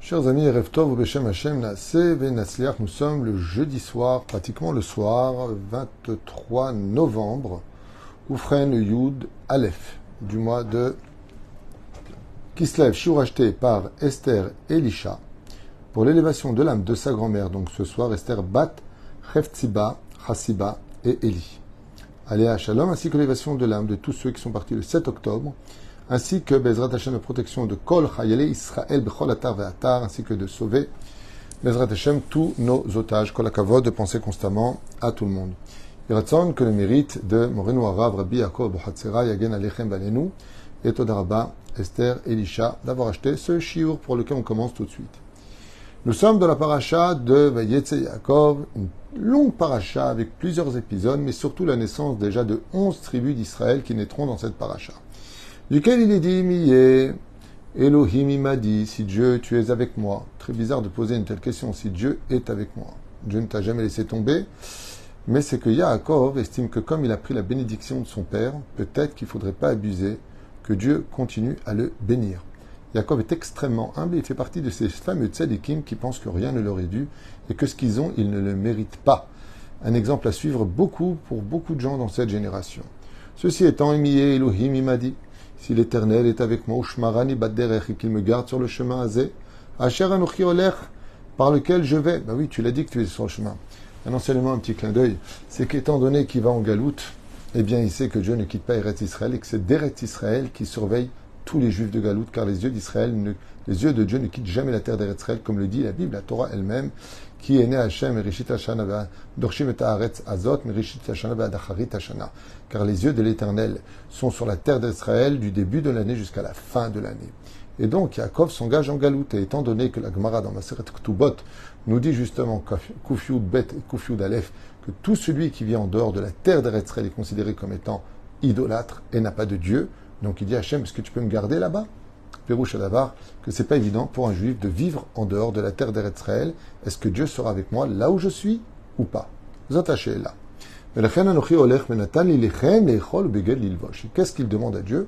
Chers amis, Erev Tov ou Beshem Hashem Naaseh Venatzliach, nous sommes le jeudi soir, pratiquement le soir, 23 novembre, Oufren Yud Aleph, du mois de Kislev, shiur acheté par Esther Elisha, pour l'élévation de l'âme de sa grand-mère, donc ce soir, Esther Bat, Cheftsiba, Hasiba et Eli. Aléa Shalom, ainsi que l'élévation de l'âme de tous ceux qui sont partis le 7 octobre, ainsi que Bezrat Hashem, la protection de Kol Chayale Israël Bechol Atar Ve'atar, ainsi que de sauver Bezrat Hashem tous nos otages. Kol HaKavod, de penser constamment à tout le monde. Yiratzon, que le mérite de Morenu Harav Rabbi Yaakov Bohatzera Yagen Alechem Balenu et Todaraba Esther Elisha d'avoir acheté ce shiur pour lequel on commence tout de suite. Nous sommes dans la paracha de Vayetze Yaakov, une longue paracha avec plusieurs épisodes, mais surtout la naissance déjà de 11 tribus d'Israël qui naîtront dans cette paracha. Duquel il est dit, Miye, Elohim il m'a dit, si Dieu, tu es avec moi. Très bizarre de poser une telle question, si Dieu est avec moi. Dieu ne t'a jamais laissé tomber, mais c'est que Yaakov estime que comme il a pris la bénédiction de son père, peut-être qu'il ne faudrait pas abuser, que Dieu continue à le bénir. Yaakov est extrêmement humble et il fait partie de ces fameux tzadikim qui pensent que rien ne leur est dû et que ce qu'ils ont, ils ne le méritent pas. Un exemple à suivre pour beaucoup de gens dans cette génération. Ceci étant, Miye, Elohim il m'a dit, si l'Éternel est avec moi, Ushmarani Badderech, et qu'il me garde sur le chemin Azé, Asher Anochi Olech, par lequel je vais. Ben oui, tu l'as dit que tu es sur le chemin. Un enseignement, un petit clin d'œil, c'est qu'étant donné qu'il va en galoute, eh bien, il sait que Dieu ne quitte pas Eretz Israël et que c'est d'Eretz Israël qui surveille tous les Juifs de galoute, car les yeux de Dieu ne quittent jamais la terre d'Eretz Israël, comme le dit la Bible, la Torah elle-même, qui est née Hashem, Rishit Hashana, Dorshim et Haaretz Azot, Rishit Hashana, Dacharit Hashana. Car les yeux de l'Éternel sont sur la terre d'Israël du début de l'année jusqu'à la fin de l'année. Et donc, Yaakov s'engage en galoute. Et étant donné que la Gemara dans Maseret Ktubot nous dit justement, Kufyud Bet et Kufyud Aleph, que tout celui qui vit en dehors de la terre d'Israël est considéré comme étant idolâtre et n'a pas de Dieu. Donc il dit Hachem, est-ce que tu peux me garder là-bas? Pérouche Adavar, que c'est pas évident pour un juif de vivre en dehors de la terre d'Israël. Est-ce que Dieu sera avec moi là où je suis ou pas? Vous attachez là. Qu'est-ce qu'il demande à Dieu?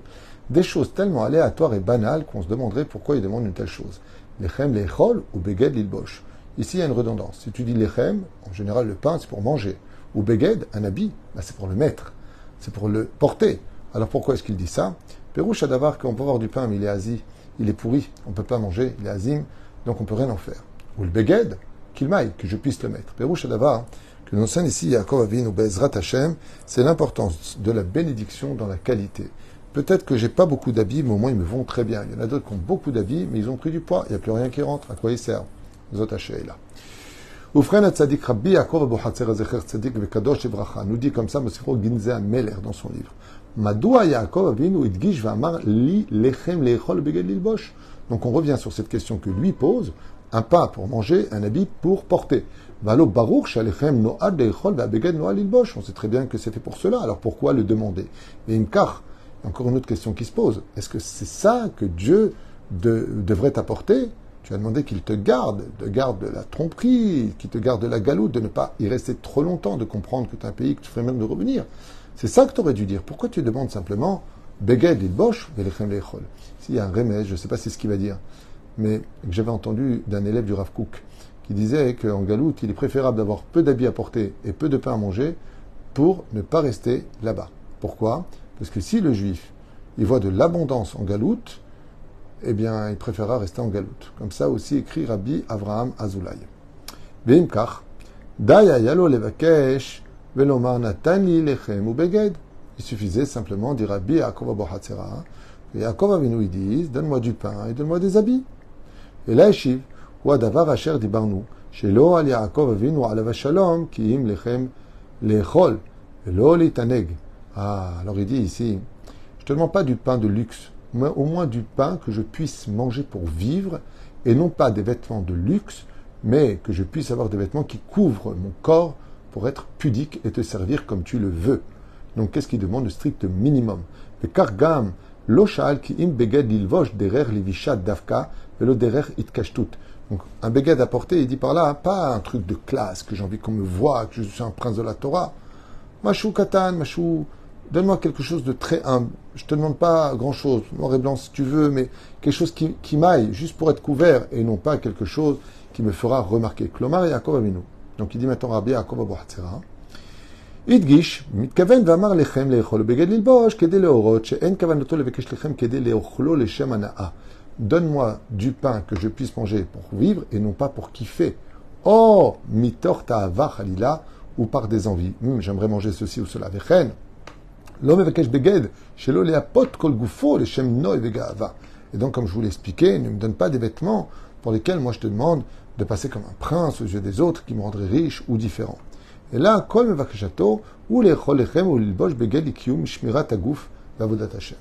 Des choses tellement aléatoires et banales qu'on se demanderait pourquoi il demande une telle chose. Lechem lechol ou beged lilbosh. Ici, il y a une redondance. Si tu dis lechem, en général, le pain, c'est pour manger. Ou beged, un habit, ben, c'est pour le mettre. C'est pour le porter. Alors pourquoi est-ce qu'il dit ça? Pérouche Adavar, qu'on peut avoir du pain, mais il est asi, il est pourri, on ne peut pas manger, il est azim, donc on ne peut rien en faire. Ou le beged, qu'il maille, que je puisse le mettre. Pérouche Adavar, que nous enseigne ici Yaakov Avinu Bezrat Hashem, c'est l'importance de la bénédiction dans la qualité. Peut-être que j'ai pas beaucoup d'habits, mais au moins ils me vont très bien. Il y en a d'autres qui ont beaucoup d'habits, mais ils ont pris du poids, il n'y a plus rien qui rentre. À quoi ils servent? Zot Hashem là. Oufren Tzadik Rabbi Yaakov Bohatzer Zecher Tzadik Vekadosh Evracha nous dit comme ça Mosifro Ginzeh Meler dans son livre. Madoua Yaakov Avinu Idgish Vamar Li Lechem Lechol Beged Lilbosh. Donc on revient sur cette question que lui pose, un pain pour manger, un habit pour porter. Valo Baruch Shalechem Noad Lechol Beged Noad Lilbosh. On sait très bien que c'est fait pour cela, alors pourquoi le demander? Et Imkar, encore une autre question qui se pose. Est-ce que c'est ça que Dieu devrait t'apporter? Tu as demandé qu'il te garde de la tromperie, qu'il te garde de la galoute, de ne pas y rester trop longtemps, de comprendre que tu as un pays, que tu ferais même de revenir. C'est ça que tu aurais dû dire. Pourquoi tu demandes simplement Beged Lilbosh Velechem Lechol? S'il y a un remède, je ne sais pas si c'est ce qu'il va dire, mais que j'avais entendu d'un élève du Rav Kook qui disait qu'en galoute, il est préférable d'avoir peu d'habits à porter et peu de pain à manger pour ne pas rester là-bas. Pourquoi? Parce que si le juif, il voit de l'abondance en galoute, eh bien, il préférera rester en galoute. Comme ça aussi écrit Rabbi Avraham Azoulay. Veimkach, Daya Yalo Levakesh, Velomar Natani Lechem ou Beged. Il suffisait simplement de dire Rabbi Yaakov Bohatzera, et Yaakov Avinu ils disent, donne-moi du pain et donne-moi des habits. Et là, Eshiv, Wa Davar Asher Dibarnu, Shelo al Yaakov Avinu alav Shalom, ki im Lechem Lechol, Velo Litaneg. Ah, alors il dit ici, je te demande pas du pain de luxe, mais au moins du pain que je puisse manger pour vivre, et non pas des vêtements de luxe, mais que je puisse avoir des vêtements qui couvrent mon corps pour être pudique et te servir comme tu le veux. Donc qu'est-ce qu'il demande? Le strict minimum. Le kargam, loshal ki im beged lilvosh derer livishat davka, velo derer itkashtut. Donc un beged à porter, il dit par là, pas un truc de classe, que j'ai envie qu'on me voie, que je suis un prince de la Torah. Machou katan, machou Donne-moi quelque chose de très humble. Je ne te demande pas grand-chose, noir et blanc si tu veux, mais quelque chose qui m'aille, juste pour être couvert, et non pas quelque chose qui me fera remarquer. Klomar Yaakov Avinu. Donc il dit maintenant Rabbi Yaakov Abu Hatzera. הדגיש, מתכוון ואמר לכם לאכול בגד ללבוש כדי להורות שאין כוונתו לבקש לכם כדי לאוכלו לשם הנאה. Donne-moi du pain que je puisse manger pour vivre et non pas pour kiffer. Oh, mitor ta'ava chalila, ou par des envies. J'aimerais manger ceci ou cela. וכן, לא מבקש בגד שלא להפות כל גופו לשם נוי וגאווה. Et donc, comme je vous l'ai expliqué, ne me donne pas des vêtements pour lesquels moi je te demande de passer comme un prince aux yeux des autres qui me rendraient riche ou différent. Et là, kol mevakashato, ou l'echol lechem, ou l'ilbosh beged l'ikiyum, shmirat aguf, vavodat Hashem.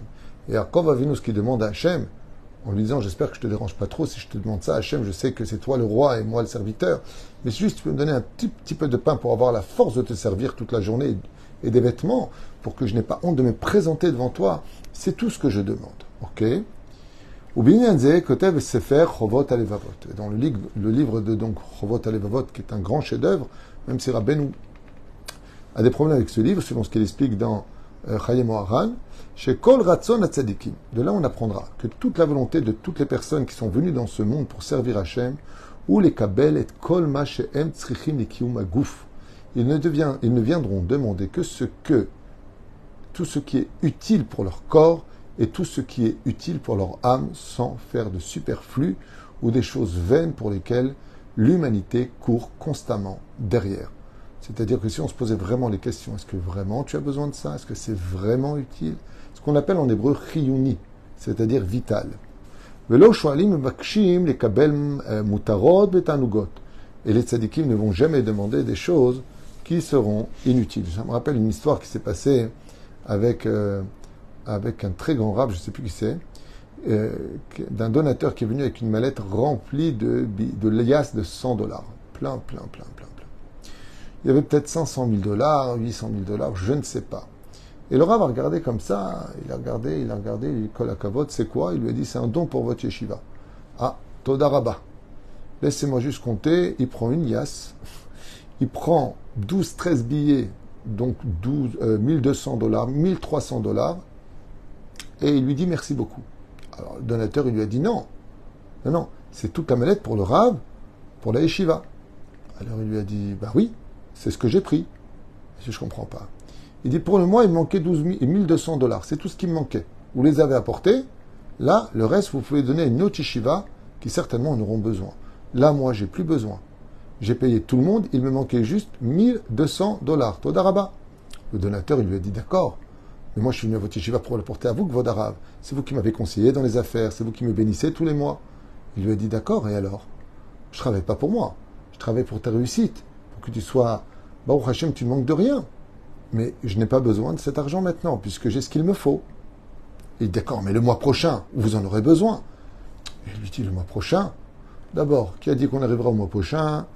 Et Yaakov Avinu, ce qu'il demande à Hashem, en lui disant, j'espère que je te dérange pas trop, si je te demande ça, Hashem, je sais que c'est toi le roi et moi le serviteur, mais si juste tu peux me donner un petit peu de pain pour avoir la force de te servir toute la journée et des vêtements, pour que je n'ai pas honte de me présenter devant toi, c'est tout ce que je demande. Ok? Ou binyanze, kotev sefer chovot alevavot. Dans le livre de donc Chovot alevavot, qui est un grand chef-d'œuvre, même si Rabbeinu a des problèmes avec ce livre, selon ce qu'il explique dans Chayei Moharan, chez Kol Ratzon Hatzadikim. De là, on apprendra que toute la volonté de toutes les personnes qui sont venues dans ce monde pour servir Hachem, ou les Kabel et Kol Ma Shehem Tzrichim Likiyum Aguf, ils ne viendront demander que tout ce qui est utile pour leur corps et tout ce qui est utile pour leur âme, sans faire de superflu ou des choses vaines pour lesquelles l'humanité court constamment derrière. C'est-à-dire que si on se posait vraiment les questions, est-ce que vraiment tu as besoin de ça? Est-ce que c'est vraiment utile? Ce qu'on appelle en hébreu chiyuni, c'est-à-dire vital. Et les tzadikim ne vont jamais demander des choses qui seront inutiles. Ça me rappelle une histoire qui s'est passée avec un très grand rab, je ne sais plus qui c'est, d'un donateur qui est venu avec une mallette remplie de liasses de $100. Plein. Il y avait peut-être $500 000, $800 000, je ne sais pas. Et le Rav a regardé comme ça, il a regardé, il dit, Kol hakavod, c'est quoi? Il lui a dit, c'est un don pour votre yeshiva. Ah, Toda Rabba. Laissez-moi juste compter, il prend une liasse, il prend 12-13 billets, donc $1,200, $1,300, et il lui dit merci beaucoup. Alors le donateur, il lui a dit non, c'est toute la mallette pour le Rav, pour la yeshiva. Alors il lui a dit, bah oui, c'est ce que j'ai pris. Je ne comprends pas. Il dit, pour le mois, il me manquait $1,200. C'est tout ce qui me manquait. Vous les avez apportés. Là, le reste, vous pouvez donner à une autre yeshiva qui certainement en auront besoin. Là, moi, j'ai plus besoin. J'ai payé tout le monde. Il me manquait juste $1,200. Toda Rabba. Le donateur, il lui a dit, d'accord. Mais moi, je suis venu à votre yeshiva pour l'apporter à vous, Kvod Harav. C'est vous qui m'avez conseillé dans les affaires. C'est vous qui me bénissez tous les mois. Il lui a dit, d'accord. Et alors? Je ne travaille pas pour moi. Je travaille pour ta réussite. Pour que tu sois... Baruch Hashem, tu ne manques de rien. Mais je n'ai pas besoin de cet argent maintenant, puisque j'ai ce qu'il me faut. Il dit, d'accord, mais le mois prochain, vous en aurez besoin. Et il lui dit, le mois prochain? D'abord, qui a dit qu'on arrivera au mois prochain?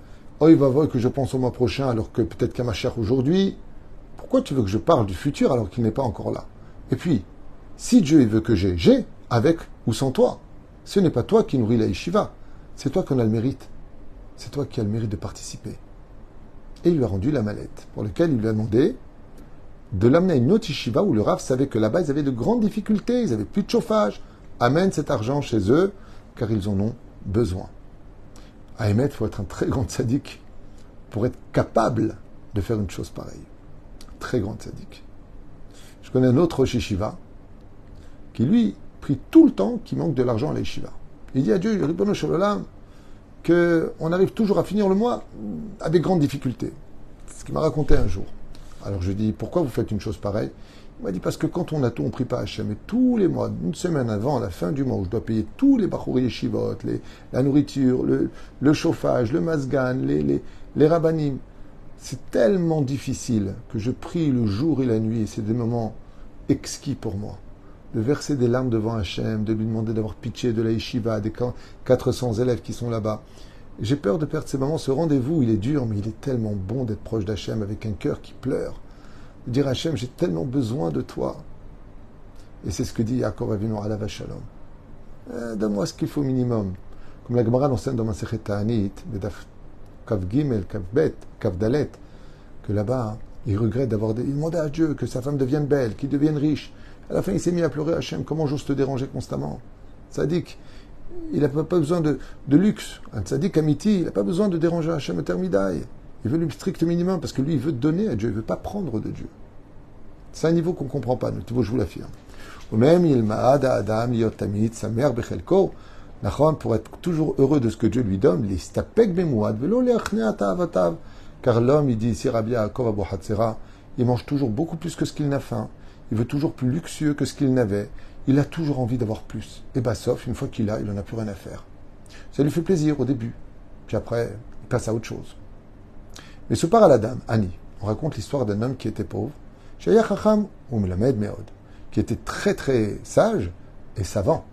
Oh, il va voir que je pense au mois prochain, alors que peut-être qu'à ma chère aujourd'hui. Pourquoi tu veux que je parle du futur alors qu'il n'est pas encore là? Et puis, si Dieu il veut que j'ai, avec ou sans toi. Ce n'est pas toi qui nourris la yeshiva. C'est toi qui en as le mérite. C'est toi qui as le mérite de participer. Et il lui a rendu la mallette, pour laquelle il lui a demandé de l'amener à une autre yeshiva où le Rav savait que là-bas, ils avaient de grandes difficultés, ils n'avaient plus de chauffage. Amène cet argent chez eux, car ils en ont besoin. À Emet, il faut être un très grand tzaddik pour être capable de faire une chose pareille. Très grand tzaddik. Je connais un autre yeshiva qui, lui, prie tout le temps qu'il manque de l'argent à la yeshiva. Il dit à Dieu, Ribono Shel Olam, qu'on arrive toujours à finir le mois avec grande difficulté. C'est ce qu'il m'a raconté un jour. Alors je lui dis, pourquoi vous faites une chose pareille? Il m'a dit, parce que quand on a tout, on ne prie pas Hachem. Et tous les mois, une semaine avant, à la fin du mois, où je dois payer tous les bachouri yeshivot, la nourriture, le chauffage, le masgan, les rabbanim, c'est tellement difficile que je prie le jour et la nuit. Et c'est des moments exquis pour moi. De verser des larmes devant Hachem, de lui demander d'avoir pitié de la yeshiva, des 400 élèves qui sont là-bas. J'ai peur de perdre ces moments. Ce rendez-vous, il est dur, mais il est tellement bon d'être proche d'Hachem avec un cœur qui pleure. De dire Hachem, j'ai tellement besoin de toi. Et c'est ce que dit Yaakov Avinu alav shalom. Donne-moi ce qu'il faut au minimum. Comme la Gemara l'enseigne dans Masechet Ta'anit, Kav Gimel, Kav Bet, Kav Dalet, que là-bas, Il regrette il demandait à Dieu que sa femme devienne belle, qu'il devienne riche. À la fin, il s'est mis à pleurer à Hachem. Comment j'ose te déranger constamment? Tzaddik, il n'a pas besoin de luxe. Un tzaddik amiti, il n'a pas besoin de déranger Hachem Termidaï. Il veut le strict minimum parce que lui, il veut donner à Dieu, il ne veut pas prendre de Dieu. C'est un niveau qu'on ne comprend pas, je vous l'affirme. Ou même, il ma'ad adam liot tamid sa mère bechelko. Pour être toujours heureux de ce que Dieu lui donne, l'istapek bemouad velo leachne ta'avatav. Car l'homme, il dit ici, Rabbi Yaakov Abu Hatzera, il mange toujours beaucoup plus que ce qu'il n'a faim. Il veut toujours plus luxueux que ce qu'il n'avait. Il a toujours envie d'avoir plus. Et bah, sauf une fois qu'il a, il n'en a plus rien à faire. Ça lui fait plaisir au début. Puis après, il passe à autre chose. Mais ce part à la dame, Annie, on raconte l'histoire d'un homme qui était pauvre, Shaya Chacham ou Melamed Meod, qui était très très sage et savant.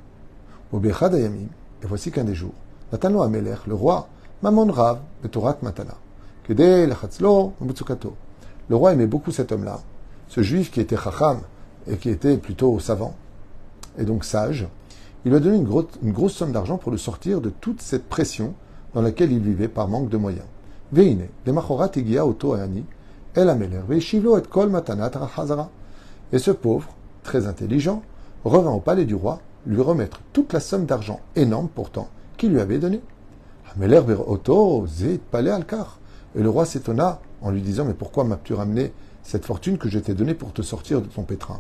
Au Bechad Ayamim, et voici qu'un des jours, Natano Amelech, le roi, Mamon Rav, Betorat Matana, Kedei Lachatzlo, Mbutsukato. Le roi aimait beaucoup cet homme-là, ce juif qui était Chacham et qui était plutôt savant, et donc sage. Il lui a donné une grosse somme d'argent pour le sortir de toute cette pression dans laquelle il vivait par manque de moyens. Veine, les machorat igia auto ani, el ameler, veishivlo et kol matanat rachazara. Et ce pauvre, très intelligent, revint au palais du roi lui remettre toute la somme d'argent, énorme pourtant, qu'il lui avait donnée. Ameler ver auto zet palais alkar. Et le roi s'étonna en lui disant, mais pourquoi m'as-tu ramené cette fortune que je t'ai donnée pour te sortir de ton pétrin?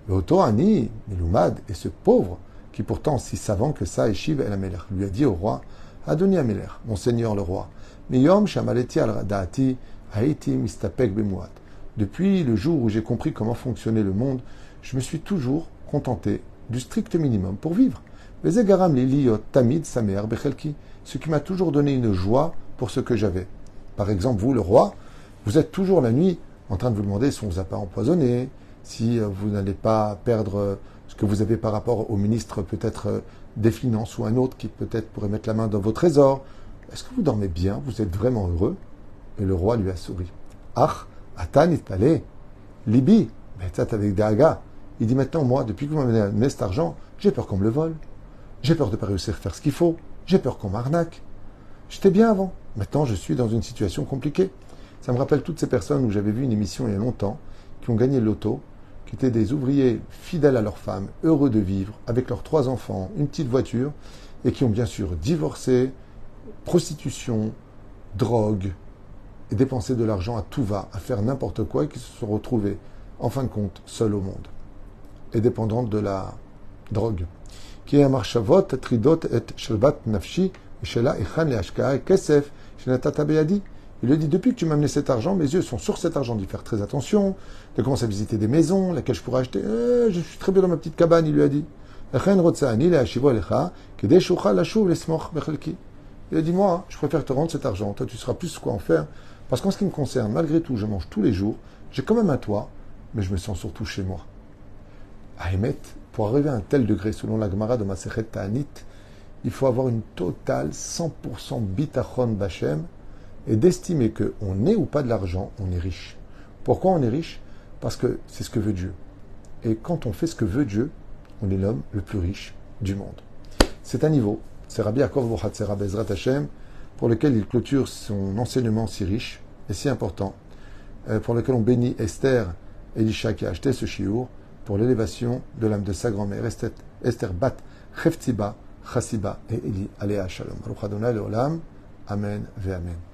Le auto ani, Milumad, et ce pauvre, qui pourtant si savant que ça, Eshiv el ameler, lui a dit au roi, Adoni ameler, mon seigneur le roi, Miyom shamaleti al daati haiti mistapek bemouat. Depuis le jour où j'ai compris comment fonctionnait le monde, je me suis toujours contenté du strict minimum pour vivre. Vezegaram liliot tamid samer bechelki, ce qui m'a toujours donné une joie pour ce que j'avais. Par exemple, vous, le roi, vous êtes toujours la nuit en train de vous demander si on ne vous a pas empoisonné, si vous n'allez pas perdre ce que vous avez par rapport au ministre peut-être des Finances ou un autre qui peut-être pourrait mettre la main dans vos trésors. Est-ce que vous dormez bien? Vous êtes vraiment heureux? Et le roi lui a souri. Ach, atan itpale, libi, betzat avec daga. Il dit maintenant, moi, depuis que vous m'avez amené cet argent, j'ai peur qu'on me le vole. J'ai peur de ne pas réussir à faire ce qu'il faut. J'ai peur qu'on m'arnaque. J'étais bien avant. Maintenant, je suis dans une situation compliquée. Ça me rappelle toutes ces personnes où j'avais vu une émission il y a longtemps, qui ont gagné le loto, qui étaient des ouvriers fidèles à leurs femmes, heureux de vivre, avec leurs 3 enfants, une petite voiture, et qui ont bien sûr divorcé, prostitution, drogue, et dépensé de l'argent à tout va, à faire n'importe quoi, et qui se sont retrouvés, en fin de compte, seuls au monde, et dépendants de la drogue. Qui est un marchavot, tridot et shelbat nafshi, shela echan le hashkaa kesef, shenatata beyadi. Il lui dit, depuis que tu m'as amené cet argent, mes yeux sont sur cet argent, d'y faire très attention, de commencer à visiter des maisons, laquelle je pourrais acheter. Je suis très bien dans ma petite cabane, il lui a dit. Il a dit, moi, je préfère te rendre cet argent, toi tu sauras plus quoi en faire, parce qu'en ce qui me concerne, malgré tout, je mange tous les jours, j'ai quand même un toit, mais je me sens surtout chez moi. À Emet, pour arriver à un tel degré, selon la Gemara de Masechet Ta'anit, il faut avoir une totale 100% bitachon b'Hashem, et d'estimer qu'on ait ou pas de l'argent, on est riche. Pourquoi on est riche? Parce que c'est ce que veut Dieu. Et quand on fait ce que veut Dieu, on est l'homme le plus riche du monde. C'est un niveau. C'est Rabbi Yaakov Abu Hatzera Bezrat Hashem, pour lequel il clôture son enseignement si riche et si important, pour lequel on bénit Esther Elisha qui a acheté ce shiur pour l'élévation de l'âme de sa grand-mère, Esther Bat Cheftiba Chassiba et Eli Aléa Shalom. Baruch Adonai Leolam. Amen ve Amen.